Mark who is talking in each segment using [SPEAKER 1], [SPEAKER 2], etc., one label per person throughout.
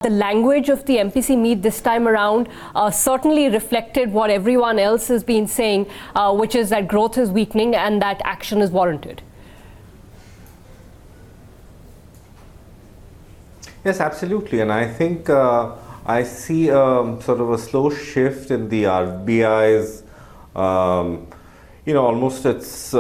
[SPEAKER 1] The language of the MPC meet this time around certainly reflected what everyone else has been saying, which is that growth is weakening and that action is warranted.
[SPEAKER 2] Yes, absolutely. And I think I see sort of a slow shift in the RBI's, almost its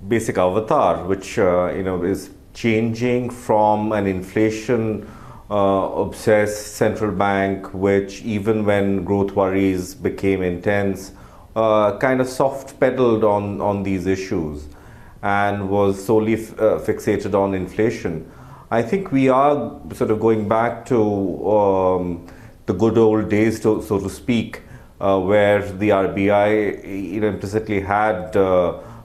[SPEAKER 2] basic avatar, which, is changing from an inflation obsessed central bank, which even when growth worries became intense, kind of soft pedaled on these issues and was solely fixated on inflation. I think we are sort of going back to the good old days, so to speak, where the RBI implicitly had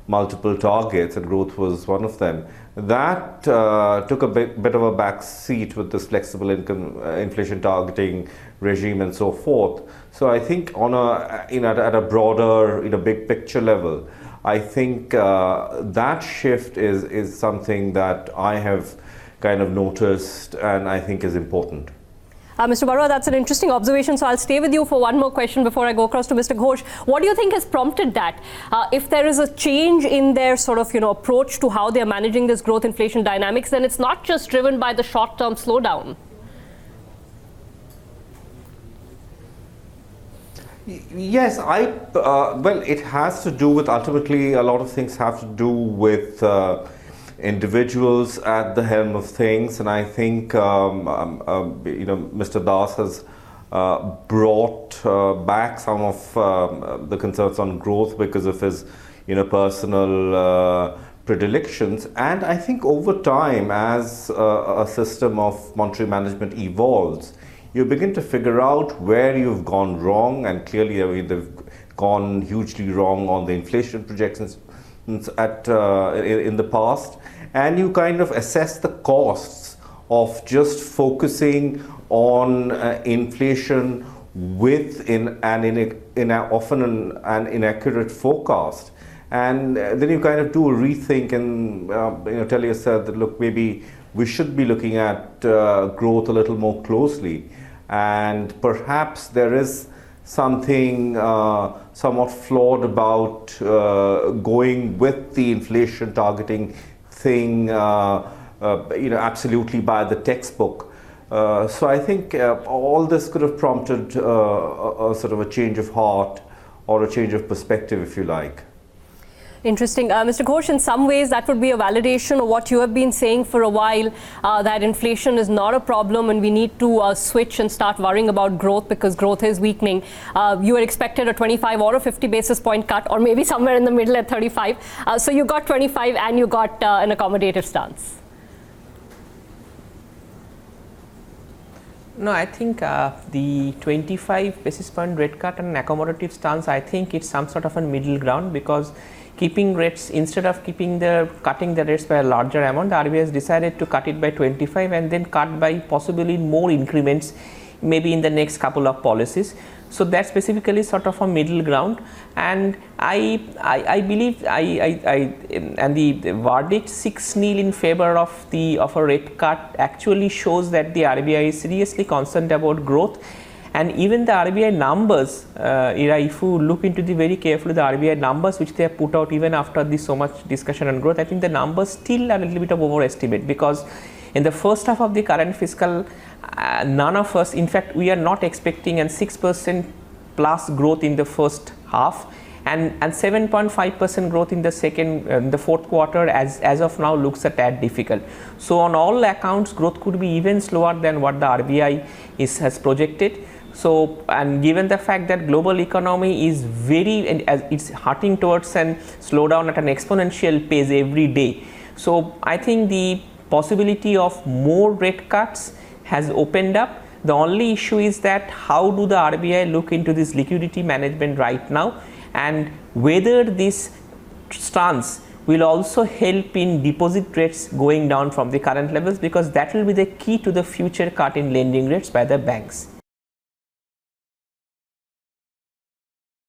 [SPEAKER 2] multiple targets and growth was one of them. That took a bit of a back seat with this flexible inflation targeting regime and so forth. So I think on at a broader, big picture level, I think that shift is something that I have kind of noticed and I think is important.
[SPEAKER 1] Mr. Barua, that's an interesting observation. So I'll stay with you for one more question before I go across to Mr. Ghosh. What do you think has prompted that? If there is a change in their sort of, approach to how they're managing this growth inflation dynamics, then it's not just driven by the short-term slowdown.
[SPEAKER 2] Yes, well, it has to do with, ultimately, a lot of things have to do with individuals at the helm of things, and I think Mr. Das has brought back some of the concerns on growth because of his personal predilections. And I think over time, as a system of monetary management evolves, you begin to figure out where you've gone wrong, and clearly they've gone hugely wrong on the inflation projections in the past, and you kind of assess the costs of just focusing on inflation with often an inaccurate forecast, and then you kind of do a rethink and tell yourself that, look, maybe we should be looking at growth a little more closely, and perhaps there is something somewhat flawed about going with the inflation targeting thing, absolutely by the textbook. So I think all this could have prompted a sort of a change of heart or a change of perspective, if you like.
[SPEAKER 1] Interesting. Mr. Ghosh, in some ways that would be a validation of what you have been saying for a while, that inflation is not a problem and we need to switch and start worrying about growth because growth is weakening. You had expected a 25 or a 50 basis point cut, or maybe somewhere in the middle at 35. So you got 25 and you got an accommodative stance.
[SPEAKER 3] No, I think the 25 basis point rate cut and an accommodative stance, I think it's some sort of a middle ground, because keeping rates, instead of cutting the rates by a larger amount, the RBI has decided to cut it by 25 and then cut by possibly more increments maybe in the next couple of policies. So that's specifically sort of a middle ground, and I believe and the verdict 6-0 in favor of a rate cut actually shows that the RBI is seriously concerned about growth. And even the RBI numbers, if you look into the very carefully, the RBI numbers which they have put out even after this so much discussion on growth, I think the numbers still are a little bit of overestimate, because in the first half of the current fiscal, none of us, in fact, we are not expecting a 6% plus growth in the first half, and 7.5% growth in the fourth quarter as of now looks a tad difficult. So on all accounts, growth could be even slower than what the RBI has projected. So, and given the fact that global economy is it's hurting towards a slowdown at an exponential pace every day, so I think the possibility of more rate cuts has opened up. The only issue is that how do the RBI look into this liquidity management right now, and whether this stance will also help in deposit rates going down from the current levels, because that will be the key to the future cut in lending rates by the banks.